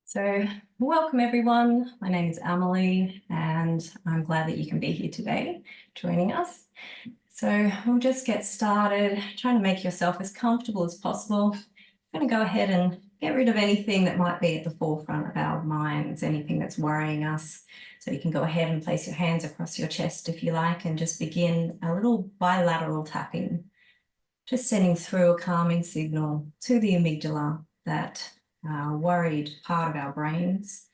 So welcome everyone. My name is Amelie and I'm glad that you can be here today joining us. So we'll just get started, trying to make yourself as comfortable as possible. I'm going to go ahead and get rid of anything that might be at the forefront of our minds, anything that's worrying us. So you can go ahead and place your hands across your chest if you like and just begin a little bilateral tapping, just sending through a calming signal to the amygdala, that worried part of our brains,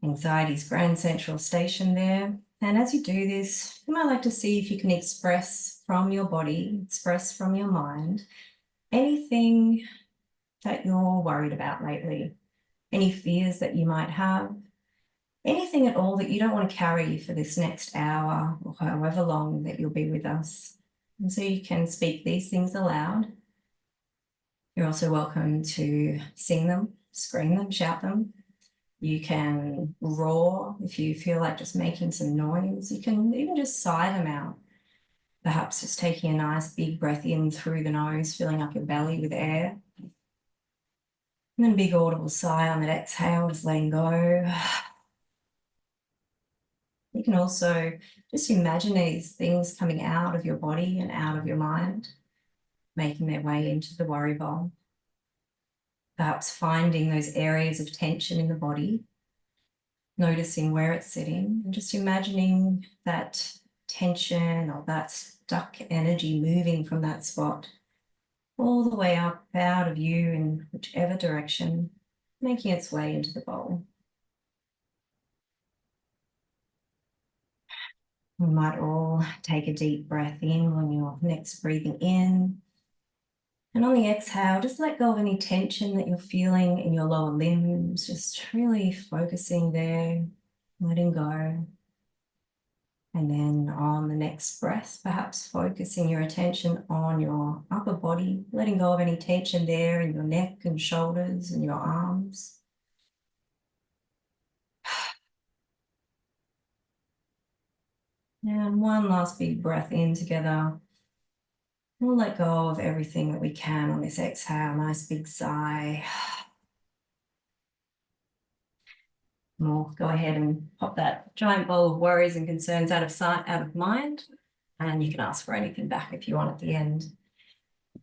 anxiety's grand central station there. And as you do this, you might like to see if you can express from your body, express from your mind, anything that you're worried about lately, any fears that you might have, anything at all that you don't want to carry for this next hour or however long that you'll be with us. And so you can speak these things aloud. You're also welcome to sing them, scream them, shout them. You can roar if you feel like just making some noise. You can even just sigh them out. Perhaps just taking a nice big breath in through the nose, filling up your belly with air. And then a big audible sigh on that exhale, just letting go. You can also just imagine these things coming out of your body and out of your mind, making their way into the worry bowl. Perhaps finding those areas of tension in the body, noticing where it's sitting, and just imagining that tension or that stuck energy moving from that spot all the way up out of you in whichever direction, making its way into the bowl. We might all take a deep breath in when you're next breathing in. And on the exhale, just let go of any tension that you're feeling in your lower limbs, just really focusing there, letting go. And then on the next breath, perhaps focusing your attention on your upper body, letting go of any tension there in your neck and shoulders and your arms. And one last big breath in together. We'll let go of everything that we can on this exhale, nice big sigh. We'll go ahead and pop that giant bowl of worries and concerns out of sight, out of mind, and you can ask for anything back if you want at the end.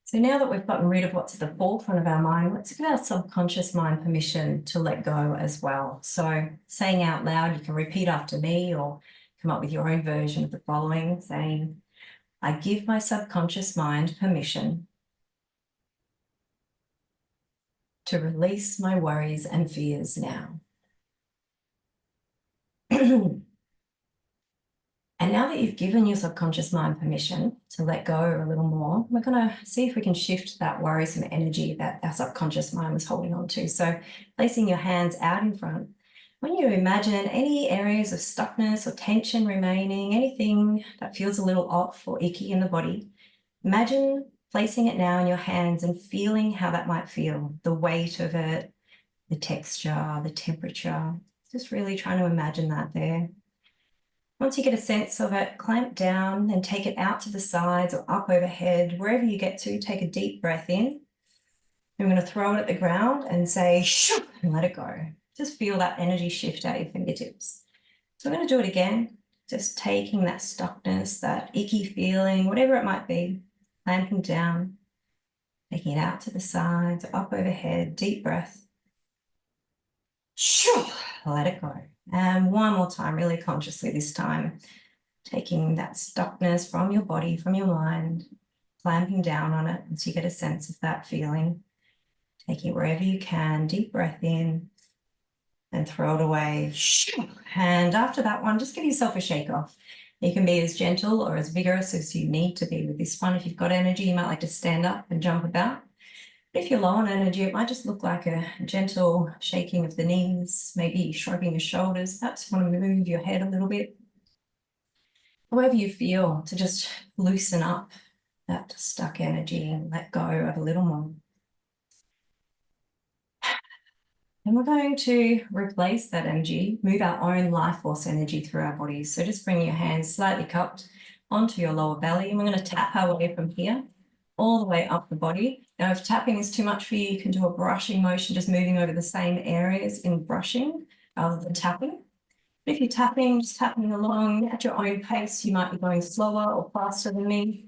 So now that we've gotten rid of what's at the forefront of our mind, let's give our subconscious mind permission to let go as well. So saying out loud, you can repeat after me or come up with your own version of the following, saying, I give my subconscious mind permission to release my worries and fears now. And now that you've given your subconscious mind permission to let go a little more, we're going to see if we can shift that worrisome energy that our subconscious mind was holding on to. So placing your hands out in front, when you imagine any areas of stuckness or tension remaining, anything that feels a little off or icky in the body, imagine placing it now in your hands and feeling how that might feel, the weight of it, the texture, the temperature, just really trying to imagine that there. Once you get a sense of it, clamp down and take it out to the sides or up overhead, wherever you get to, take a deep breath in. I'm going to throw it at the ground and say, shoo, and let it go. Just feel that energy shift at your fingertips. So I'm going to do it again, just taking that stuckness, that icky feeling, whatever it might be, clamping down, taking it out to the sides, up overhead, deep breath. Shoo, let it go. And one more time, really consciously this time, taking that stuckness from your body, from your mind, clamping down on it so you get a sense of that feeling. Taking it wherever you can, deep breath in and throw it away. And after that one, just give yourself a shake off. You can be as gentle or as vigorous as you need to be with this one. If you've got energy, you might like to stand up and jump about. If you're low on energy, it might just look like a gentle shaking of the knees, maybe shrugging your shoulders. Perhaps you want to move your head a little bit. However you feel, to just loosen up that stuck energy and let go of a little more. And we're going to replace that energy, move our own life force energy through our bodies. So just bring your hands slightly cupped onto your lower belly. And we're going to tap our way from here all the way up the body. Now, if tapping is too much for you, you can do a brushing motion, just moving over the same areas in brushing rather than tapping. But if you're tapping, just tapping along at your own pace, you might be going slower or faster than me.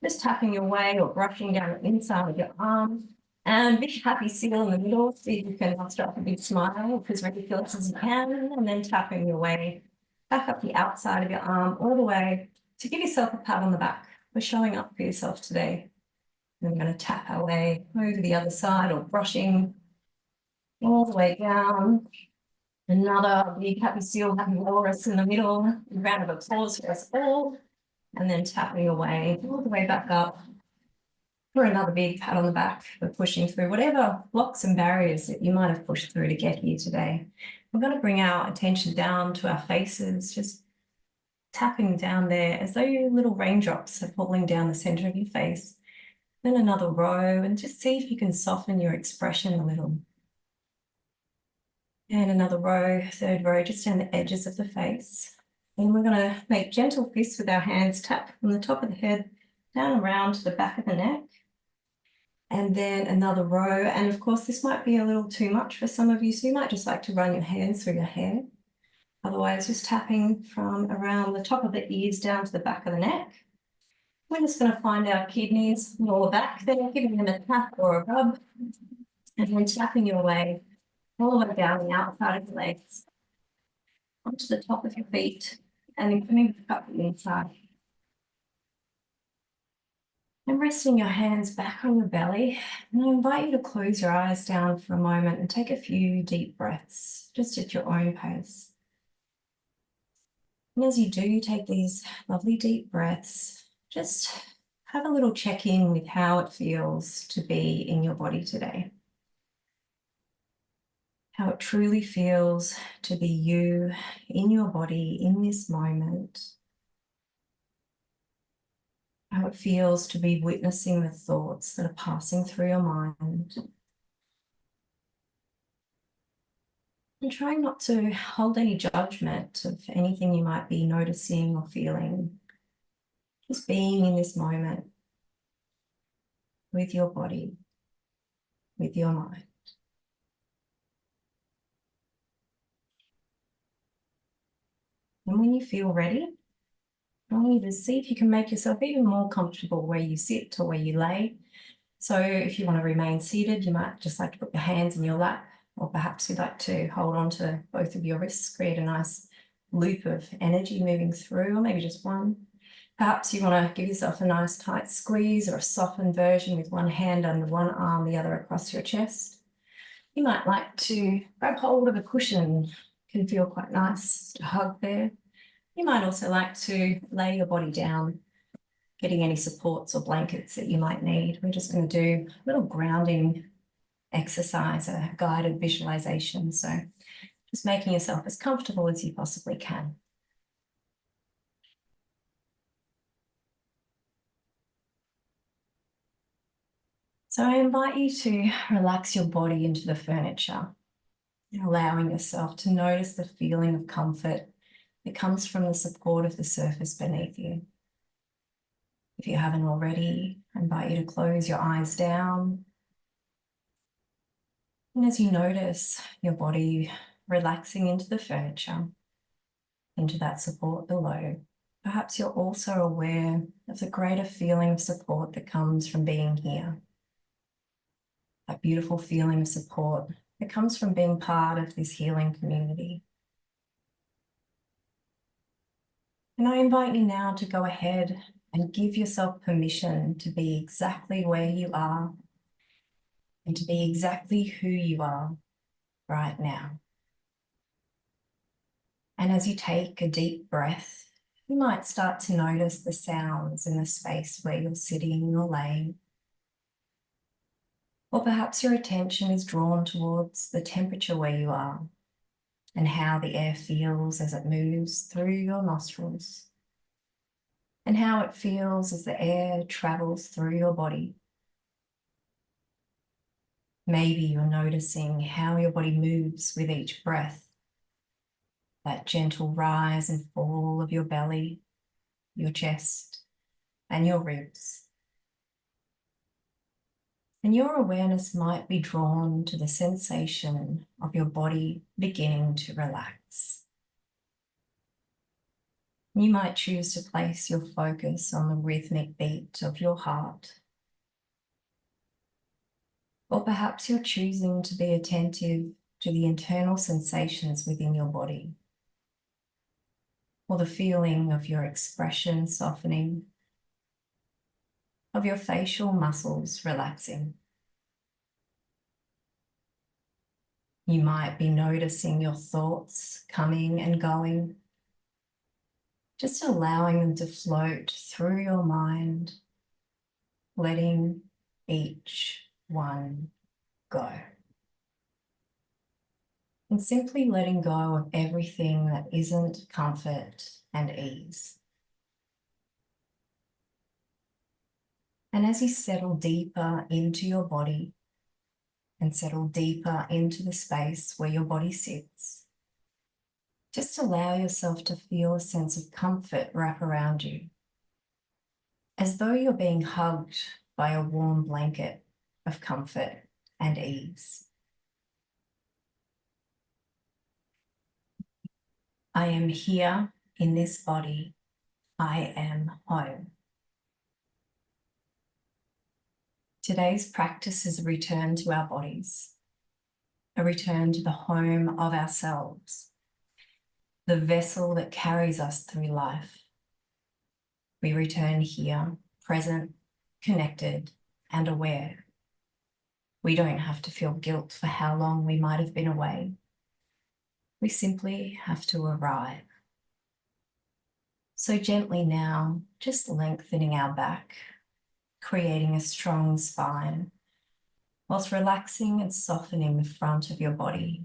Just tapping your way or brushing down the inside of your arm. And big happy seal in the middle. See if you can muster up a big smile, as ridiculous as you can, and then tapping your way back up the outside of your arm all the way to give yourself a pat on the back for showing up for yourself today. And we're going to tap our way over the other side or brushing all the way down. Another big happy seal, happy walrus in the middle. A round of applause for us all. And then tapping away all the way back up for another big pat on the back for pushing through whatever blocks and barriers that you might have pushed through to get here today. We're going to bring our attention down to our faces, just tapping down there as though little raindrops are falling down the center of your face. Then another row, and just see if you can soften your expression a little. And another row, third row, just down the edges of the face. And we're going to make gentle fists with our hands, tap from the top of the head down around to the back of the neck. And then another row. And of course, this might be a little too much for some of you, so you might just like to run your hands through your hair. Otherwise, just tapping from around the top of the ears down to the back of the neck. We're just going to find our kidneys lower back there, giving them a tap or a rub, and then tapping your way all the way down the outside of the legs, onto the top of your feet, and then coming back up the inside. And resting your hands back on your belly, and I invite you to close your eyes down for a moment and take a few deep breaths, just at your own pace. And as you do take these lovely deep breaths, just have a little check-in with how it feels to be in your body today. How it truly feels to be you in your body in this moment. How it feels to be witnessing the thoughts that are passing through your mind. And trying not to hold any judgment of anything you might be noticing or feeling. Just being in this moment with your body, with your mind. And when you feel ready, I want you to see if you can make yourself even more comfortable where you sit or where you lay. So if you want to remain seated, you might just like to put your hands in your lap, or perhaps you'd like to hold on to both of your wrists, create a nice loop of energy moving through, or maybe just one. Perhaps you want to give yourself a nice tight squeeze or a softened version with one hand under one arm, the other across your chest. You might like to grab hold of a cushion, can feel quite nice to hug there. You might also like to lay your body down, getting any supports or blankets that you might need. We're just going to do a little grounding exercise, a guided visualization. So just making yourself as comfortable as you possibly can. So I invite you to relax your body into the furniture, allowing yourself to notice the feeling of comfort that comes from the support of the surface beneath you. If you haven't already, I invite you to close your eyes down. And as you notice your body relaxing into the furniture, into that support below, perhaps you're also aware of the greater feeling of support that comes from being here. That beautiful feeling of support that comes from being part of this healing community. And I invite you now to go ahead and give yourself permission to be exactly where you are and to be exactly who you are right now. And as you take a deep breath, you might start to notice the sounds in the space where you're sitting or laying. Or perhaps your attention is drawn towards the temperature where you are and how the air feels as it moves through your nostrils, and how it feels as the air travels through your body. Maybe you're noticing how your body moves with each breath, that gentle rise and fall of your belly, your chest, and your ribs. And your awareness might be drawn to the sensation of your body beginning to relax. You might choose to place your focus on the rhythmic beat of your heart. Or perhaps you're choosing to be attentive to the internal sensations within your body, or the feeling of your expression softening, of your facial muscles relaxing. You might be noticing your thoughts coming and going, just allowing them to float through your mind, letting each one go. And simply letting go of everything that isn't comfort and ease. And as you settle deeper into your body and settle deeper into the space where your body sits, just allow yourself to feel a sense of comfort wrap around you, as though you're being hugged by a warm blanket of comfort and ease. I am here in this body. I am home. Today's practice is a return to our bodies, a return to the home of ourselves, the vessel that carries us through life. We return here, present, connected, and aware. We don't have to feel guilt for how long we might have been away. We simply have to arrive. So gently now, just lengthening our back, creating a strong spine, whilst relaxing and softening the front of your body,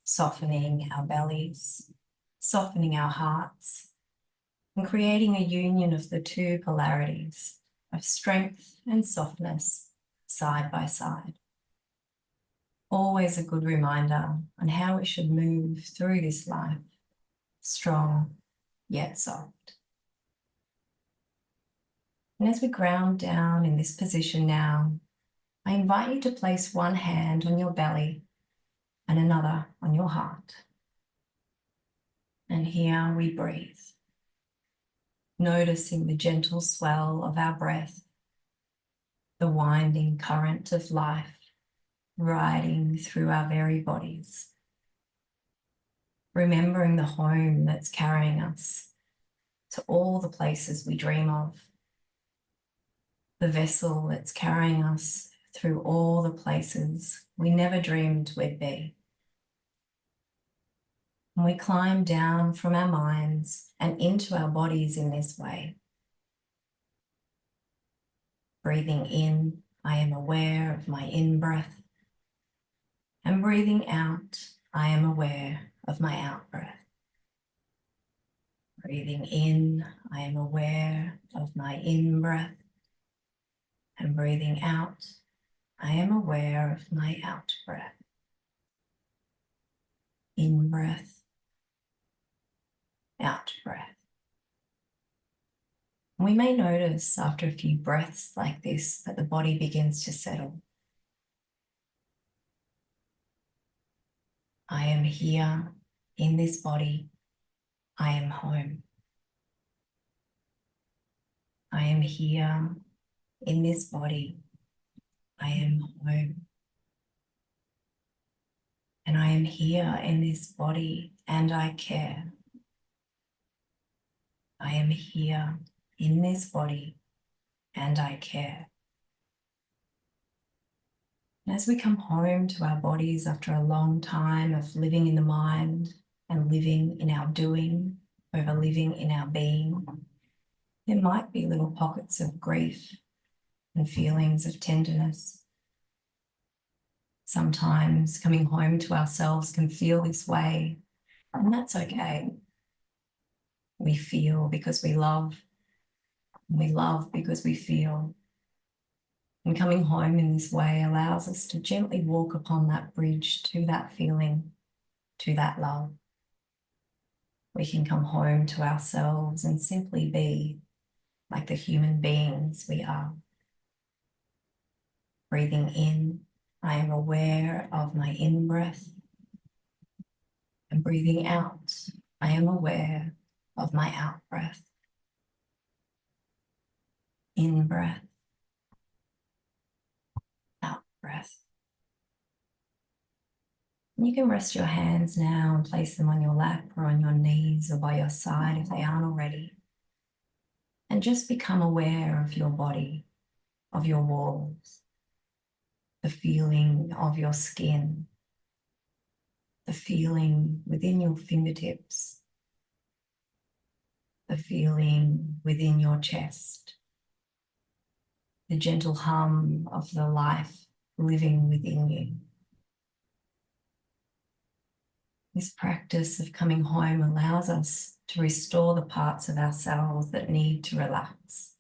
softening our bellies, softening our hearts, and creating a union of the two polarities of strength and softness side by side. Always a good reminder on how we should move through this life, strong yet soft. And as we ground down in this position now, I invite you to place one hand on your belly and another on your heart. And here we breathe, noticing the gentle swell of our breath, the winding current of life riding through our very bodies. Remembering the home that's carrying us to all the places we dream of, the vessel that's carrying us through all the places we never dreamed we'd be. And we climb down from our minds and into our bodies in this way. Breathing in, I am aware of my in-breath. And breathing out, I am aware of my out-breath. Breathing in, I am aware of my in-breath. And breathing out, I am aware of my out-breath. In-breath, out-breath. We may notice after a few breaths like this that the body begins to settle. I am here in this body. I am home. I am here in this body. I am home. And I am here in this body and I care. I am here in this body and I care. And as we come home to our bodies after a long time of living in the mind and living in our doing over living in our being, there might be little pockets of grief and feelings of tenderness. Sometimes coming home to ourselves can feel this way, and that's okay. We feel because we love, and we love because we feel. And coming home in this way allows us to gently walk upon that bridge to that feeling, to that love. We can come home to ourselves and simply be like the human beings we are. Breathing in, I am aware of my in-breath. And breathing out, I am aware of my out-breath. In-breath, out-breath. You can rest your hands now and place them on your lap or on your knees or by your side if they aren't already. And just become aware of your body, of your walls, the feeling of your skin, the feeling within your fingertips, the feeling within your chest, the gentle hum of the life living within you. This practice of coming home allows us to restore the parts of ourselves that need to relax.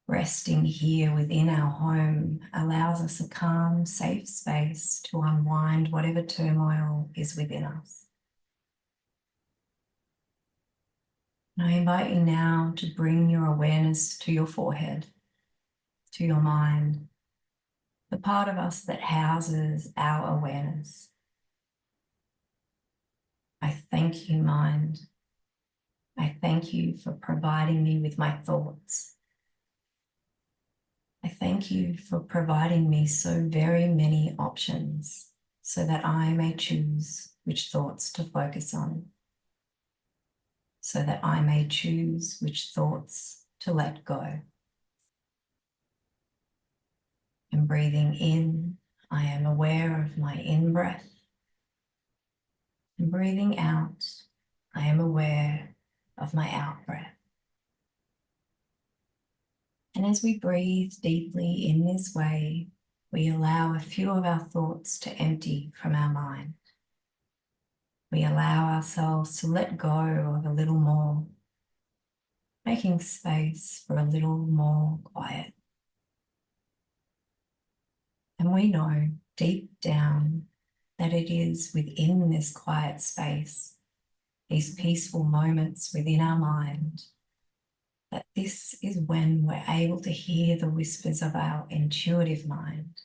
Resting here within our home allows us a calm, safe space to unwind whatever turmoil is within us. And I invite you now to bring your awareness to your forehead, to your mind, the part of us that houses our awareness. I thank you, mind. I thank you for providing me with my thoughts. I thank you for providing me so very many options so that I may choose which thoughts to focus on, so that I may choose which thoughts to let go. And breathing in, I am aware of my in-breath. And breathing out, I am aware of my out-breath. And as we breathe deeply in this way, we allow a few of our thoughts to empty from our mind. We allow ourselves to let go of a little more, making space for a little more quiet. And we know deep down that it is within this quiet space, these peaceful moments within our mind, that this is when we're able to hear the whispers of our intuitive mind.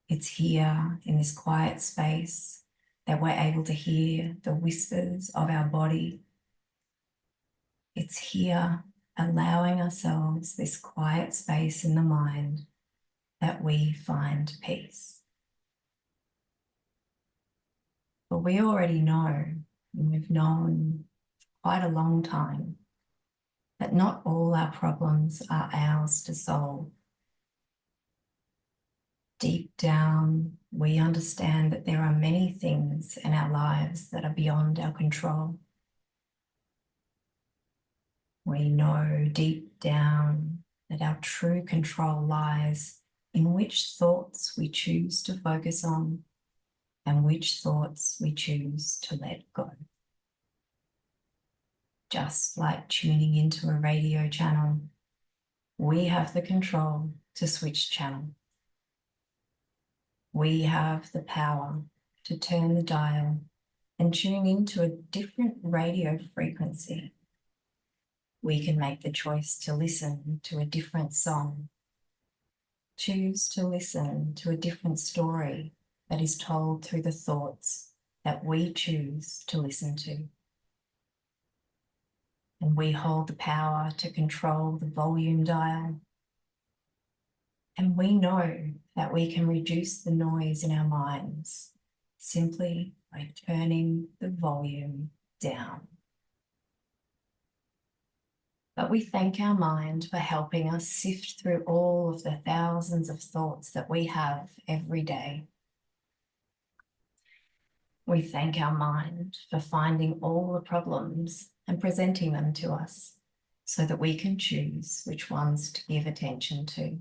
It's here in this quiet space that we're able to hear the whispers of our body. It's here allowing ourselves this quiet space in the mind that we find peace. But we already know, and we've known quite a long time, that not all our problems are ours to solve. Deep down, we understand that there are many things in our lives that are beyond our control. We know deep down that our true control lies in which thoughts we choose to focus on and which thoughts we choose to let go. Just like tuning into a radio channel, we have the control to switch channel. We have the power to turn the dial and tune into a different radio frequency. We can make the choice to listen to a different song, choose to listen to a different story that is told through the thoughts that we choose to listen to. And we hold the power to control the volume dial. And we know that we can reduce the noise in our minds simply by turning the volume down. But we thank our mind for helping us sift through all of the thousands of thoughts that we have every day. We thank our mind for finding all the problems and presenting them to us so that we can choose which ones to give attention to.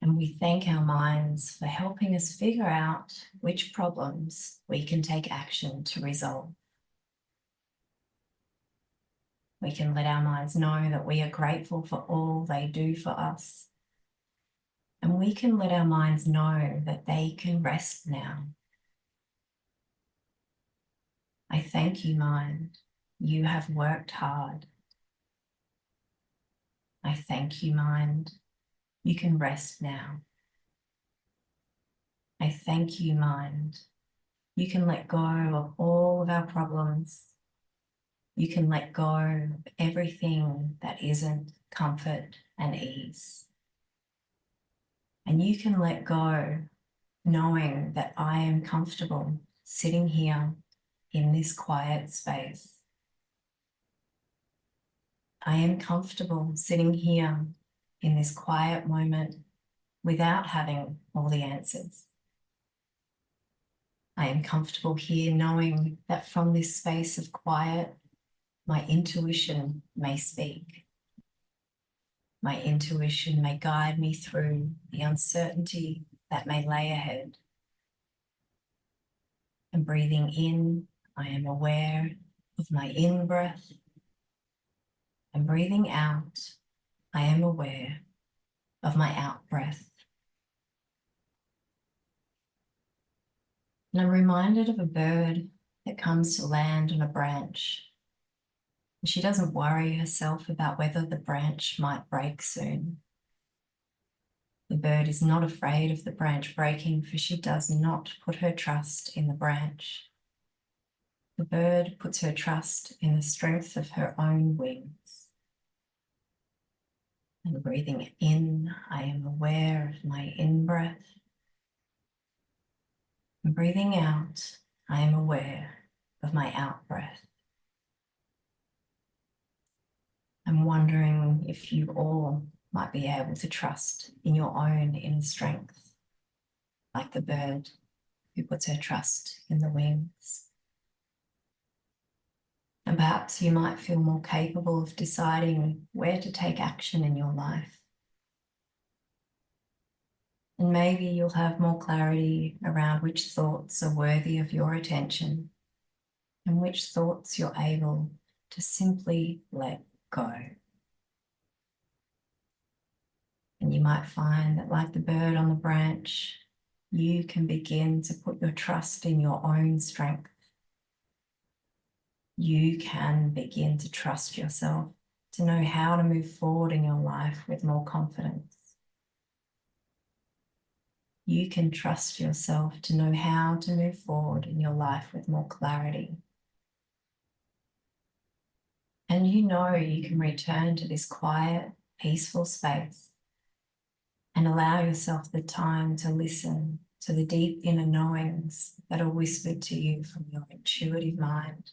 And we thank our minds for helping us figure out which problems we can take action to resolve. We can let our minds know that we are grateful for all they do for us. And we can let our minds know that they can rest now. I thank you, mind. You have worked hard. I thank you, mind. You can rest now. I thank you, mind. You can let go of all of our problems. You can let go of everything that isn't comfort and ease. And you can let go knowing that I am comfortable sitting here in this quiet space. I am comfortable sitting here in this quiet moment without having all the answers. I am comfortable here knowing that from this space of quiet, my intuition may speak. My intuition may guide me through the uncertainty that may lay ahead. And breathing in, I am aware of my in-breath. And breathing out, I am aware of my out-breath. And I'm reminded of a bird that comes to land on a branch. And she doesn't worry herself about whether the branch might break soon. The bird is not afraid of the branch breaking, for she does not put her trust in the branch. The bird puts her trust in the strength of her own wings. And breathing in, I am aware of my in-breath. And breathing out, I am aware of my out-breath. I'm wondering if you all might be able to trust in your own inner strength, like the bird who puts her trust in the wings. And perhaps you might feel more capable of deciding where to take action in your life. And maybe you'll have more clarity around which thoughts are worthy of your attention and which thoughts you're able to simply let go. And you might find that, like the bird on the branch, you can begin to put your trust in your own strength. You can begin to trust yourself, to know how to move forward in your life with more confidence. You can trust yourself to know how to move forward in your life with more clarity. And you know you can return to this quiet, peaceful space and allow yourself the time to listen to the deep inner knowings that are whispered to you from your intuitive mind,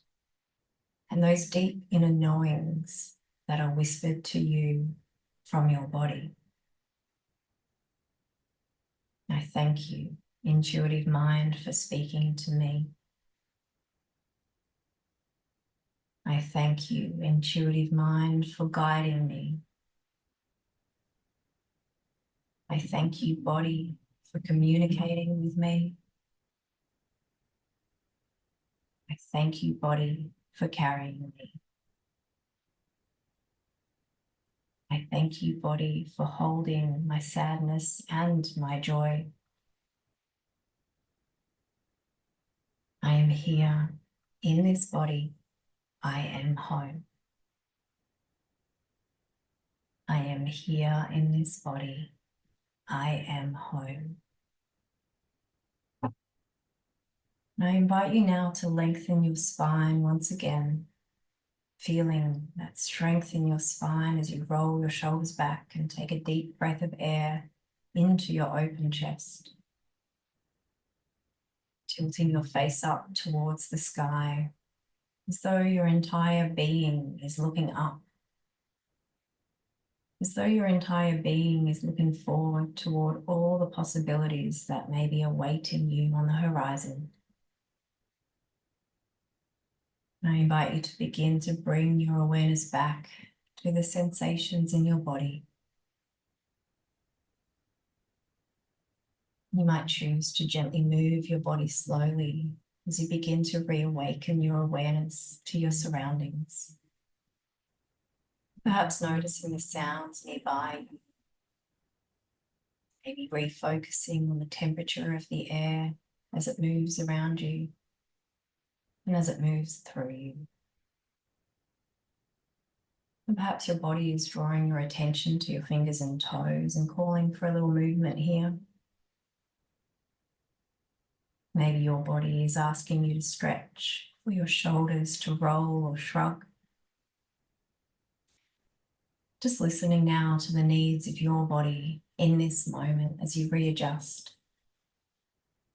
and those deep inner knowings that are whispered to you from your body. I thank you, intuitive mind, for speaking to me. I thank you, intuitive mind, for guiding me. I thank you, body, for communicating with me. I thank you, body, for carrying me. I thank you, body, for holding my sadness and my joy. I am here in this body. I am home. I am here in this body. I am home. And I invite you now to lengthen your spine once again, feeling that strength in your spine as you roll your shoulders back and take a deep breath of air into your open chest. Tilting your face up towards the sky, as though your entire being is looking up. As though your entire being is looking forward toward all the possibilities that may be awaiting you on the horizon. And I invite you to begin to bring your awareness back to the sensations in your body. You might choose to gently move your body slowly as you begin to reawaken your awareness to your surroundings. Perhaps noticing the sounds nearby, maybe refocusing on the temperature of the air as it moves around you and as it moves through you. And perhaps your body is drawing your attention to your fingers and toes and calling for a little movement here. Maybe your body is asking you to stretch, for your shoulders to roll or shrug. Just listening now to the needs of your body in this moment as you readjust,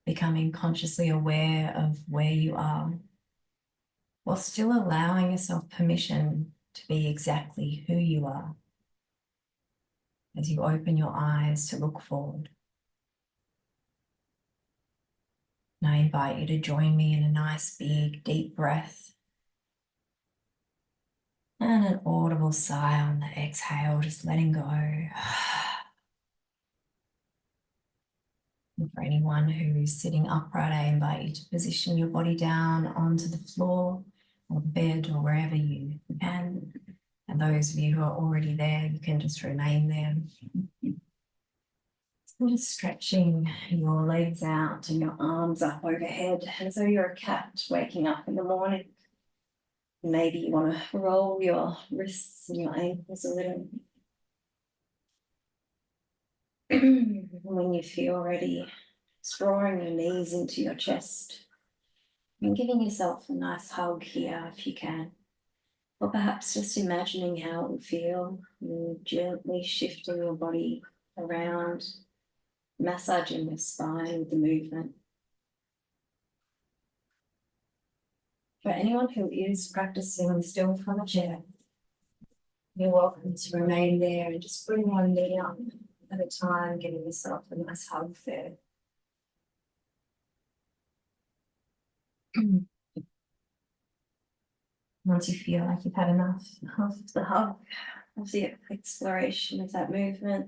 becoming consciously aware of where you are, while still allowing yourself permission to be exactly who you are as you open your eyes to look forward. And I invite you to join me in a nice big deep breath and an audible sigh on the exhale, just letting go. And for anyone who's sitting upright, I invite you to position your body down onto the floor or the bed or wherever you can. And those of you who are already there, you can just remain there. So just stretching your legs out and your arms up overhead as though you're a cat waking up in the morning. Maybe you want to roll your wrists and your ankles a little. When you feel ready, just drawing your knees into your chest and giving yourself a nice hug here if you can. Or perhaps just imagining how it would feel, gently shifting your body around, massaging your spine with the movement. For anyone who is practicing still from a chair, you're welcome to remain there and just bring one knee up at a time, giving yourself a nice hug there. Once you feel like you've had enough of the hug, of the exploration of that movement,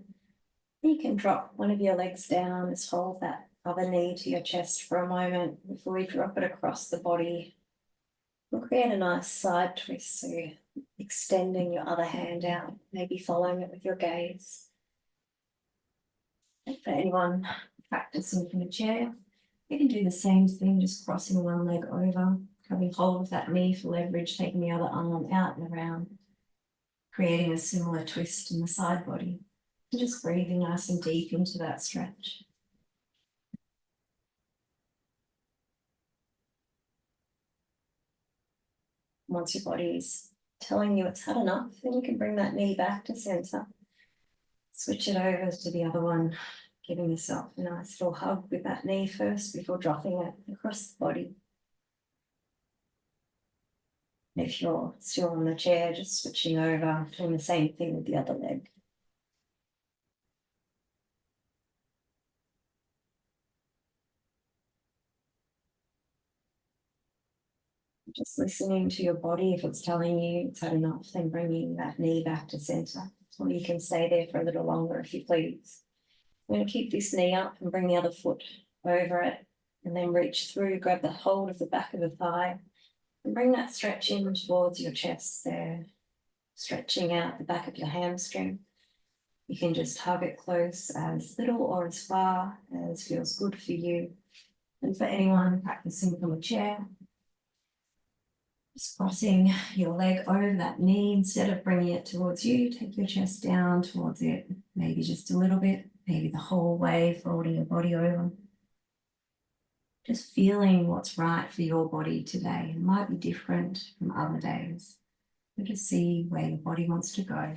you can drop one of your legs down, just hold that other knee to your chest for a moment before we drop it across the body. We'll create a nice side twist, so you're extending your other hand out, maybe following it with your gaze. And for anyone practicing from a chair, you can do the same thing, just crossing one leg over, having hold of that knee for leverage, taking the other arm out and around, creating a similar twist in the side body. And just breathing nice and deep into that stretch. Once your body's telling you it's had enough, then you can bring that knee back to center. Switch it over to the other one, giving yourself a nice little hug with that knee first before dropping it across the body. If you're still on the chair, just switching over, doing the same thing with the other leg. Just listening to your body. If it's telling you it's had enough, then bringing that knee back to center. Or you can stay there for a little longer if you please. I'm going to keep this knee up and bring the other foot over it, and then reach through, grab the hold of the back of the thigh, and bring that stretch in towards your chest there, stretching out the back of your hamstring. You can just hug it close, as little or as far as feels good for you. And for anyone practicing from a chair, just crossing your leg over that knee. Instead of bringing it towards you, take your chest down towards it, maybe just a little bit, maybe the whole way, folding your body over. Just feeling what's right for your body today. It might be different from other days, but just see where your body wants to go.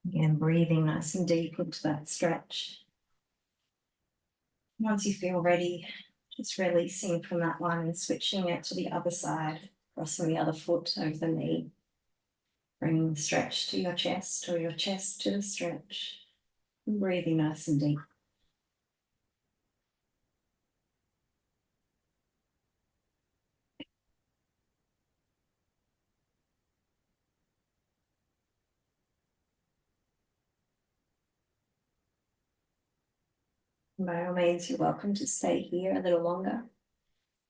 Again, breathing nice and deep into that stretch. Once you feel ready, just releasing from that one and switching it to the other side, crossing the other foot over the knee. Bringing the stretch to your chest or your chest to the stretch. And breathing nice and deep. By all means, you're welcome to stay here a little longer.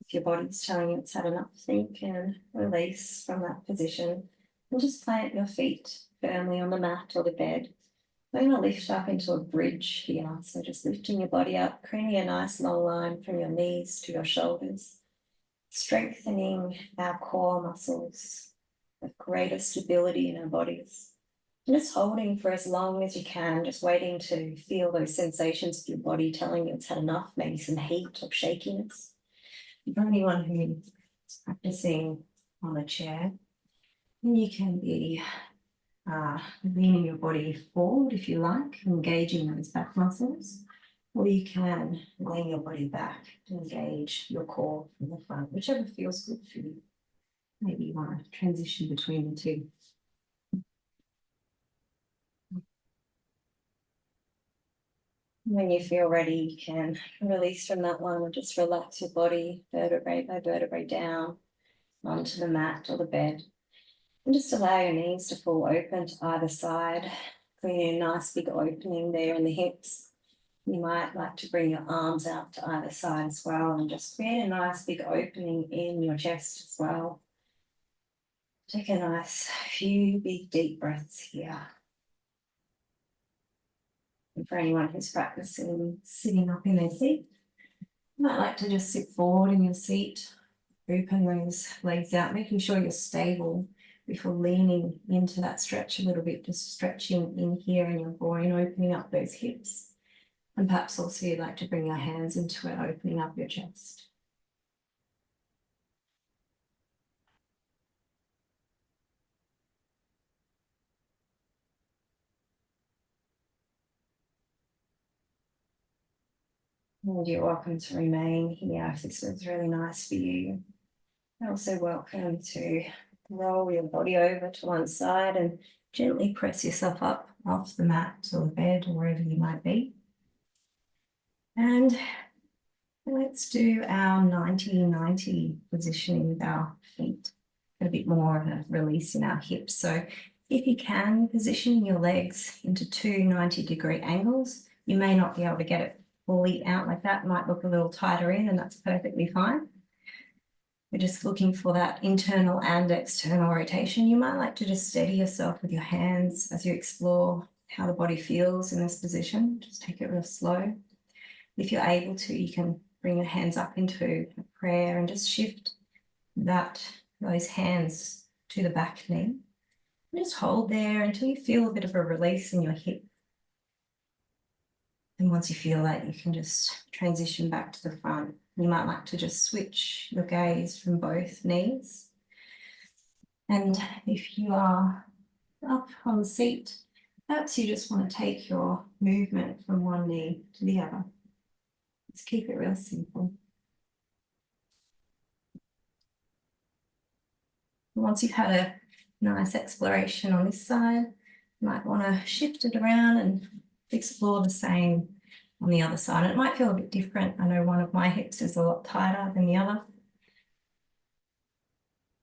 If your body's telling you it's had enough, then you can release from that position and just plant your feet firmly on the mat or the bed. We're going to lift up into a bridge here. So just lifting your body up, creating a nice long line from your knees to your shoulders. strengthening our core muscles with greater stability in our bodies. And just holding for as long as you can, just waiting to feel those sensations of your body telling you it's had enough, maybe some heat or shakiness. For anyone who's practicing on a chair, you can be leaning your body forward if you like, engaging those back muscles, or you can lean your body back to engage your core from the front, whichever feels good for you. Maybe you want to transition between the two. When you feel ready, you can release from that one or just relax your body vertebrae by vertebrae down onto the mat or the bed. And just allow your knees to fall open to either side, creating a nice big opening there in the hips. You might like to bring your arms out to either side as well and just create a nice big opening in your chest as well. Take a nice few big deep breaths here. And for anyone who's practicing sitting up in their seat, you might like to just sit forward in your seat, open those legs out, making sure you're stable before leaning into that stretch a little bit, just stretching in here in your groin, opening up those hips. And perhaps also you'd like to bring your hands into it, opening up your chest. And you're welcome to remain here if this was really nice for you. You're also welcome to roll your body over to one side and gently press yourself up off the mat or the bed or wherever you might be. And let's do our 90-90 positioning with our feet. A bit more of a release in our hips. So if you can, position your legs into two 90-degree angles. You may not be able to get it fully out like that. It might look a little tighter in, and that's perfectly fine. We're just looking for that internal and external rotation. You might like to just steady yourself with your hands as you explore how the body feels in this position. Just take it real slow. If you're able to, you can bring your hands up into a prayer and just shift those hands to the back knee. And just hold there until you feel a bit of a release in your hip. And once you feel that, you can just transition back to the front. You might like to just switch your gaze from both knees. And if you are up on the seat, perhaps you just want to take your movement from one knee to the other. Let's keep it real simple. Once you've had a nice exploration on this side, you might want to shift it around and explore the same on the other side. And it might feel a bit different. I know one of my hips is a lot tighter than the other.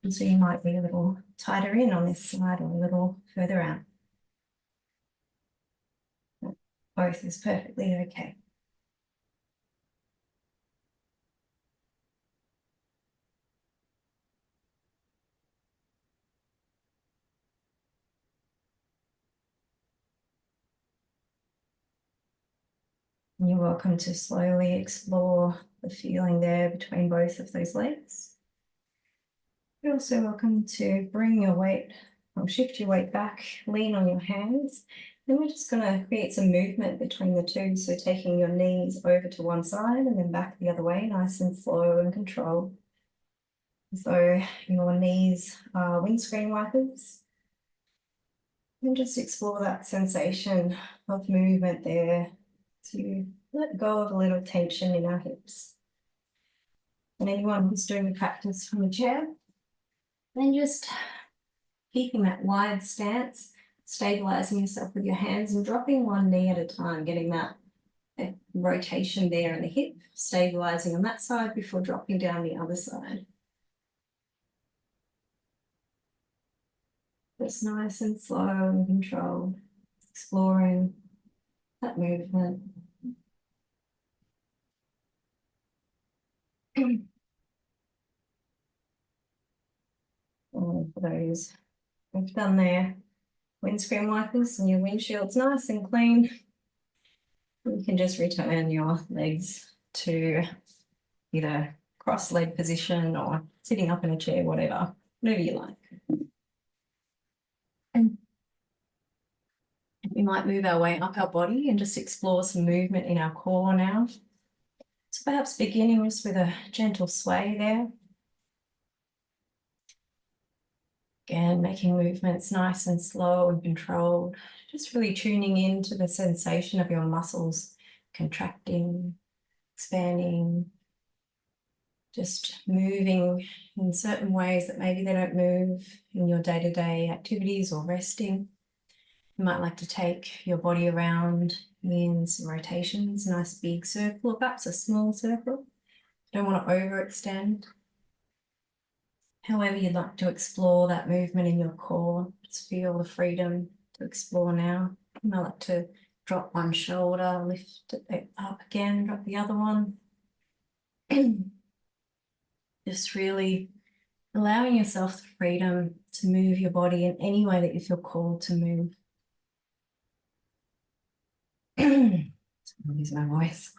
And so you might be a little tighter in on this side or a little further out. Both is perfectly okay. And you're welcome to slowly explore the feeling there between both of those legs. You're also welcome to bring your weight, or shift your weight back, lean on your hands. Then we're just going to create some movement between the two. So taking your knees over to one side and then back the other way, nice and slow and controlled. As though your knees are windscreen wipers. And just explore that sensation of movement there to let go of a little tension in our hips. And anyone who's doing the practice from a chair, then just keeping that wide stance, stabilizing yourself with your hands and dropping one knee at a time, getting that rotation there in the hip, stabilizing on that side before dropping down the other side. Just nice and slow and controlled, exploring that movement. All of those we've done there. Windscreen wipers and your windshield's nice and clean. You can just return your legs to either cross-leg position or sitting up in a chair, whatever you like. And we might move our way up our body and just explore some movement in our core now. So perhaps beginning just with a gentle sway there. Again, making movements nice and slow and controlled, just really tuning into the sensation of your muscles contracting, expanding, just moving in certain ways that maybe they don't move in your day-to-day activities or resting. You might like to take your body around in some rotations, a nice big circle or perhaps a small circle. Don't want to overextend. However you'd like to explore that movement in your core, just feel the freedom to explore now. You might like to drop one shoulder, lift it up again, drop the other one. Just really allowing yourself the freedom to move your body in any way that you feel called to move. I'll lose my voice.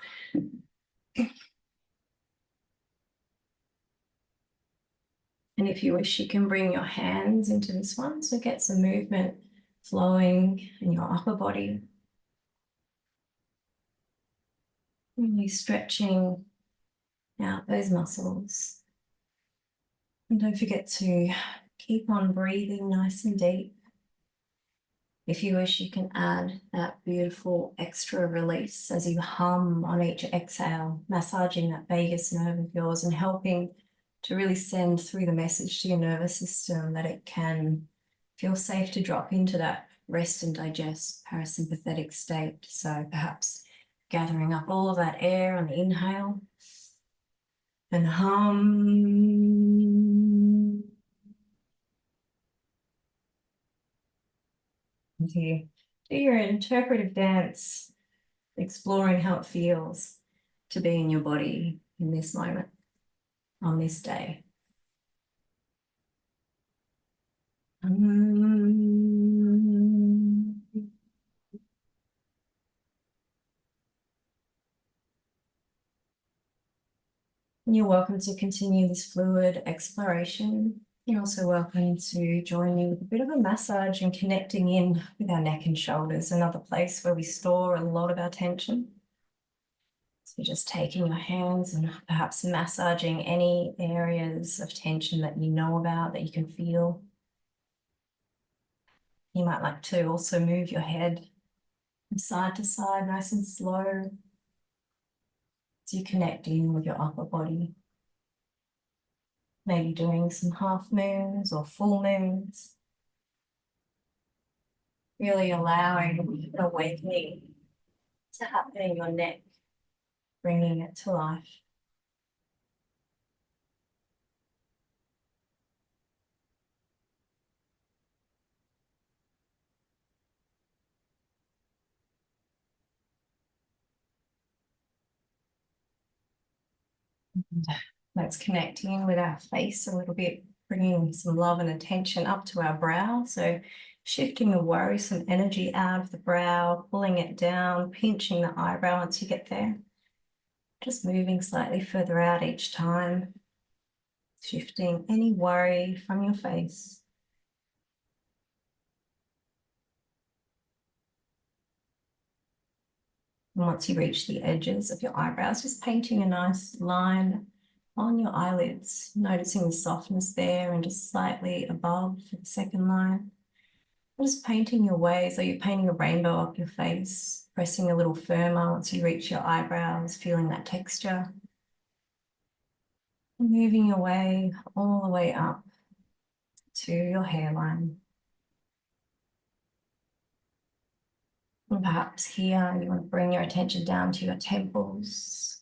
And if you wish, you can bring your hands into this one. So get some movement flowing in your upper body. Really stretching out those muscles. And don't forget to keep on breathing nice and deep. If you wish, you can add that beautiful extra release as you hum on each exhale, massaging that vagus nerve of yours and helping to really send through the message to your nervous system that it can feel safe to drop into that rest and digest parasympathetic state. So perhaps gathering up all of that air on the inhale and hum. And you do your interpretive dance, exploring how it feels to be in your body in this moment, on this day. You're welcome to continue this fluid exploration. You're also welcome to join me with a bit of a massage and connecting in with our neck and shoulders, another place where we store a lot of our tension. So just taking your hands and perhaps massaging any areas of tension that you know about, that you can feel. You might like to also move your head from side to side, nice and slow, as you connect in with your upper body. Maybe doing some half moons or full moons. Really allowing an awakening to happen in your neck, bringing it to life. Let's connect in with our face a little bit, bringing some love and attention up to our brow. So shifting the worrisome energy out of the brow, pulling it down, pinching the eyebrow once you get there. Just moving slightly further out each time, shifting any worry from your face. And once you reach the edges of your eyebrows, just painting a nice line on your eyelids, noticing the softness there and just slightly above for the second line. And just painting your way, so you're painting a rainbow up your face, pressing a little firmer once you reach your eyebrows, feeling that texture. And moving your way all the way up to your hairline. And perhaps here you want to bring your attention down to your temples.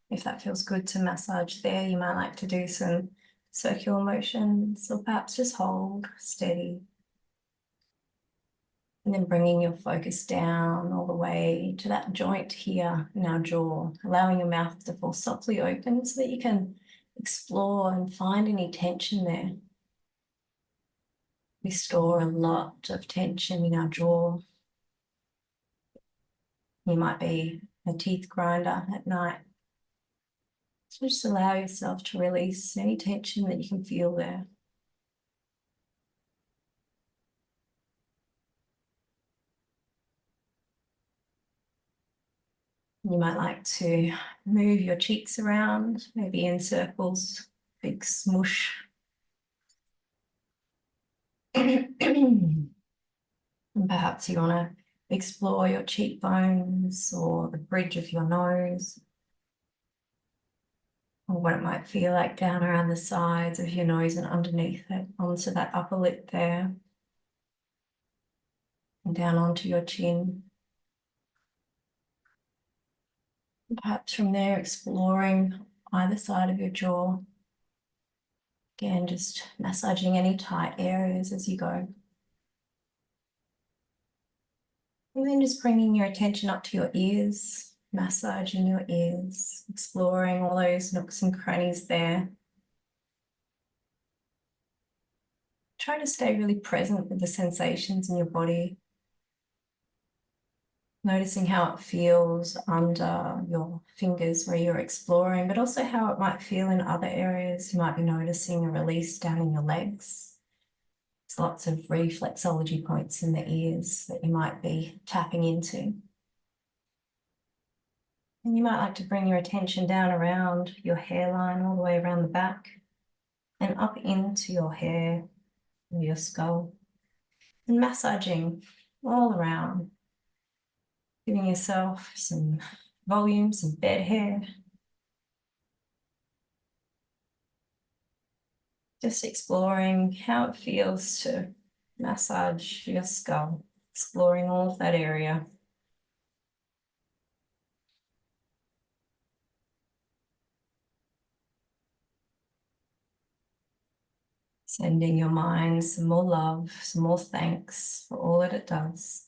If that feels good to massage there, you might like to do some circular motions, or perhaps just hold steady. And then bringing your focus down all the way to that joint here in our jaw, allowing your mouth to fall softly open so that you can explore and find any tension there. We store a lot of tension in our jaw. You might be a teeth grinder at night. So just allow yourself to release any tension that you can feel there. You might like to move your cheeks around, maybe in circles, big smoosh. And perhaps you want to explore your cheekbones or the bridge of your nose, or what it might feel like down around the sides of your nose and underneath it, onto that upper lip there, and down onto your chin. And perhaps from there, exploring either side of your jaw. Again, just massaging any tight areas as you go. And then just bringing your attention up to your ears, massaging your ears, exploring all those nooks and crannies there. Try to stay really present with the sensations in your body. Noticing how it feels under your fingers where you're exploring, but also how it might feel in other areas. You might be noticing a release down in your legs. There's lots of reflexology points in the ears that you might be tapping into. And you might like to bring your attention down around your hairline, all the way around the back, and up into your hair, your skull, and massaging all around, giving yourself some volume, some bed hair. Just exploring how it feels to massage your skull, exploring all of that area. Sending your mind some more love, some more thanks for all that it does.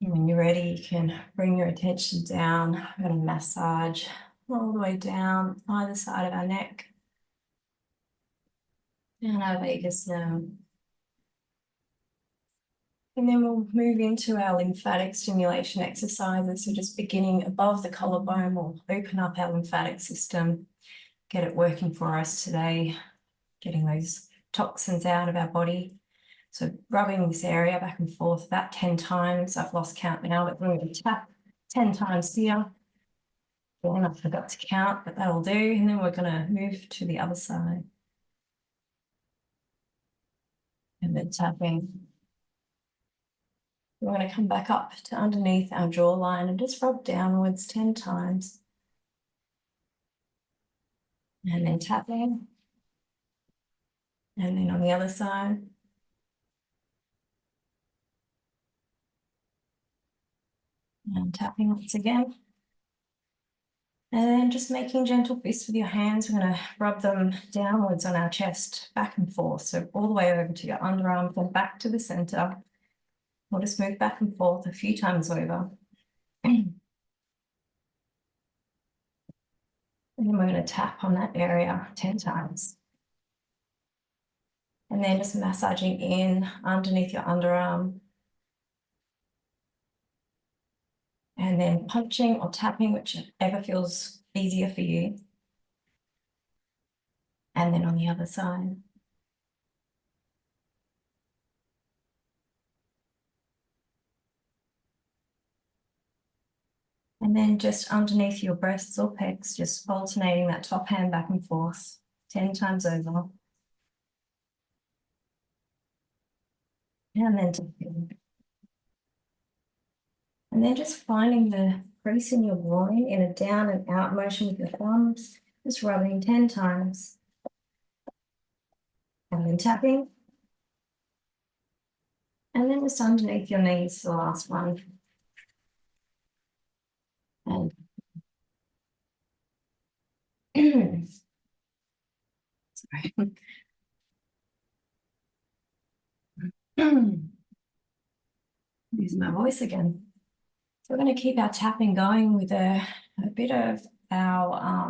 And when you're ready, you can bring your attention down. We're going to massage all the way down either side of our neck, down our vagus nerve. And then we'll move into our lymphatic stimulation exercises. So just beginning above the collarbone, we'll open up our lymphatic system, get it working for us today, getting those toxins out of our body. So rubbing this area back and forth about 10 times. I've lost count now, but we're going to tap 10 times here. Again, I forgot to count, but that'll do. And then we're going to move to the other side. And then tapping. We're going to come back up to underneath our jawline and just rub downwards 10 times. And then tapping. And then on the other side. And tapping once again. And then just making gentle fists with your hands. We're going to rub them downwards on our chest, back and forth. So all the way over to your underarm, then back to the center. We'll just move back and forth a few times over. And then we're going to tap on that area 10 times. And then just massaging in underneath your underarm. And then punching or tapping, whichever feels easier for you. And then on the other side. And then just underneath your breasts or pecs, just alternating that top hand back and forth 10 times over. And then tapping. And then just finding the crease in your groin in a down and out motion with your thumbs, just rubbing 10 times. And then tapping. And then just underneath your knees, the last one. And sorry. Losing my voice again. So we're going to keep our tapping going with a bit of our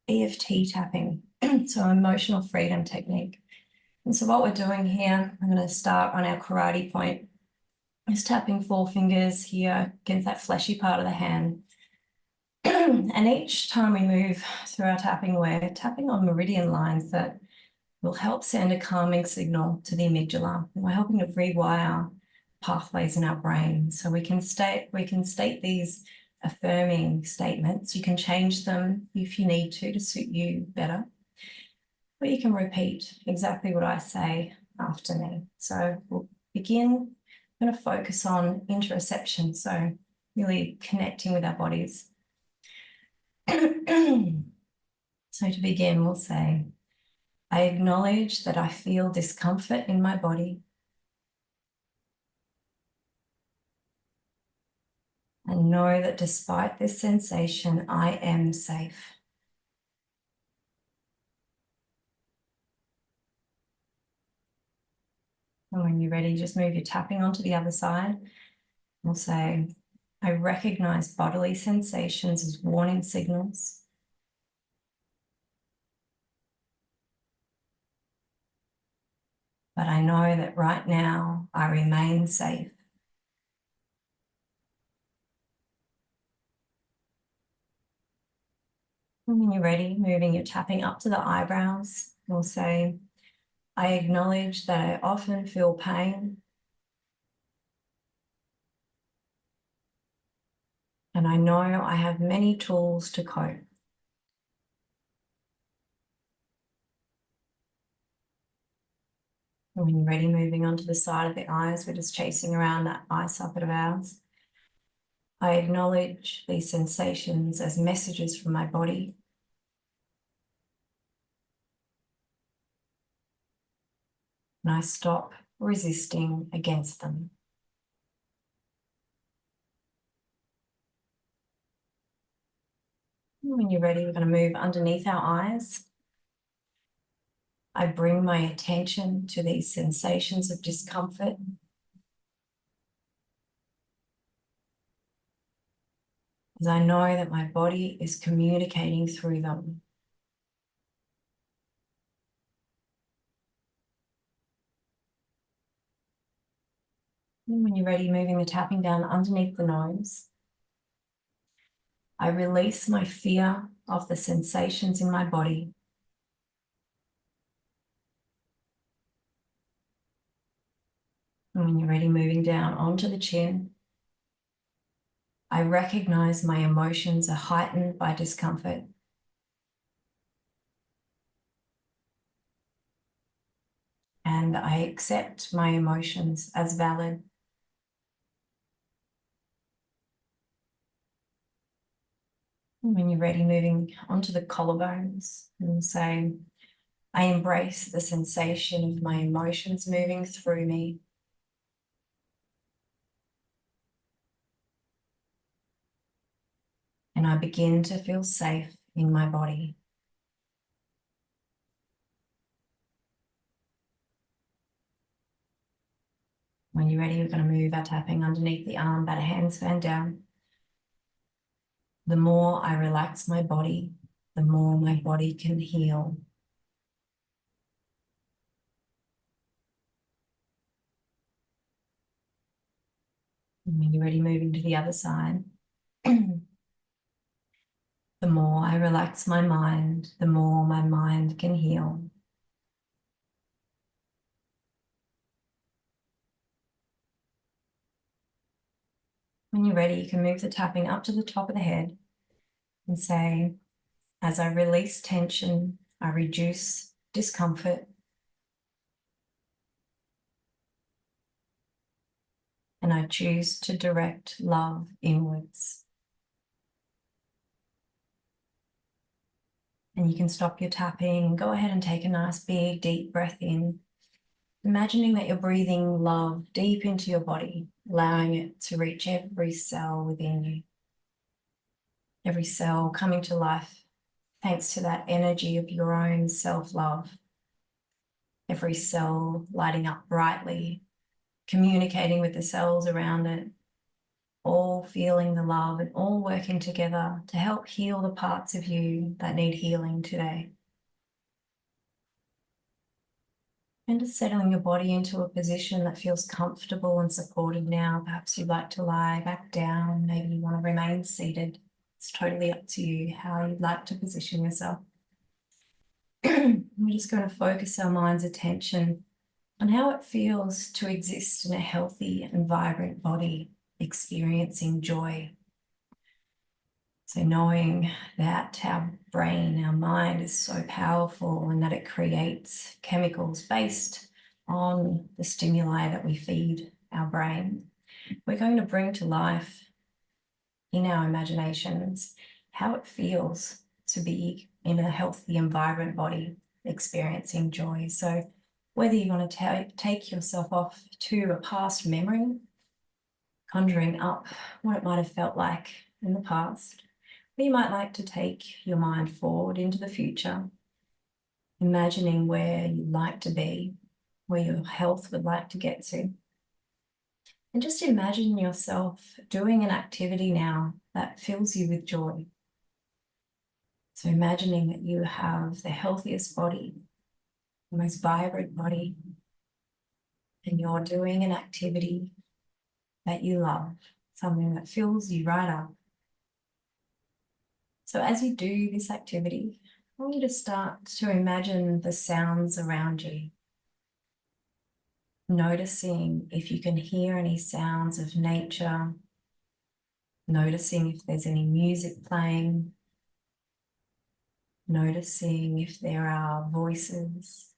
EFT tapping, so emotional freedom technique. And so what we're doing here, I'm going to start on our karate point, is tapping 4 fingers here against that fleshy part of the hand. And each time we move through our tapping, we're tapping on meridian lines that will help send a calming signal to the amygdala. And we're helping to rewire pathways in our brain. So we can state these affirming statements. You can change them if you need to suit you better. But you can repeat exactly what I say after me. So we'll begin. I'm going to focus on interoception, so really connecting with our bodies. So to begin, we'll say, I acknowledge that I feel discomfort in my body. And know that despite this sensation, I am safe. And when you're ready, just move your tapping onto the other side. We'll say, I recognize bodily sensations as warning signals. But I know that right now I remain safe. And when you're ready, moving your tapping up to the eyebrows, we'll say, I acknowledge that I often feel pain. And I know I have many tools to cope. And when you're ready, moving onto the side of the eyes, we're just chasing around that eye socket of ours. I acknowledge these sensations as messages from my body. And I stop resisting against them. And when you're ready, we're going to move underneath our eyes. I bring my attention to these sensations of discomfort. As I know that my body is communicating through them. And when you're ready, moving the tapping down underneath the nose. I release my fear of the sensations in my body. And when you're ready, moving down onto the chin. I recognize my emotions are heightened by discomfort. And I accept my emotions as valid. And when you're ready, moving onto the collarbones and say, I embrace the sensation of my emotions moving through me. And I begin to feel safe in my body. When you're ready, we're going to move our tapping underneath the arm, bat a hands fan down. The more I relax my body, the more my body can heal. And when you're ready, moving to the other side. The more I relax my mind, the more my mind can heal. When you're ready, you can move the tapping up to the top of the head and say, as I release tension, I reduce discomfort, and I choose to direct love inwards. And you can stop your tapping and go ahead and take a nice big deep breath in, imagining that you're breathing love deep into your body, allowing it to reach every cell within you. Every cell coming to life thanks to that energy of your own self-love. Every cell lighting up brightly, communicating with the cells around it, all feeling the love and all working together to help heal the parts of you that need healing today. And just settling your body into a position that feels comfortable and supported now. Perhaps you'd like to lie back down. Maybe you want to remain seated. It's totally up to you how you'd like to position yourself. We're just going to focus our mind's attention on how it feels to exist in a healthy and vibrant body, experiencing joy. So knowing that our brain, our mind is so powerful and that it creates chemicals based on the stimuli that we feed our brain, we're going to bring to life in our imaginations how it feels to be in a healthy and vibrant body, experiencing joy. So whether you want to take yourself off to a past memory, conjuring up what it might have felt like in the past, or you might like to take your mind forward into the future, imagining where you'd like to be, where your health would like to get to. And just imagine yourself doing an activity now that fills you with joy. So imagining that you have the healthiest body, the most vibrant body, and you're doing an activity that you love, something that fills you right up. So as you do this activity, I want you to start to imagine the sounds around you, noticing if you can hear any sounds of nature, noticing if there's any music playing, noticing if there are voices,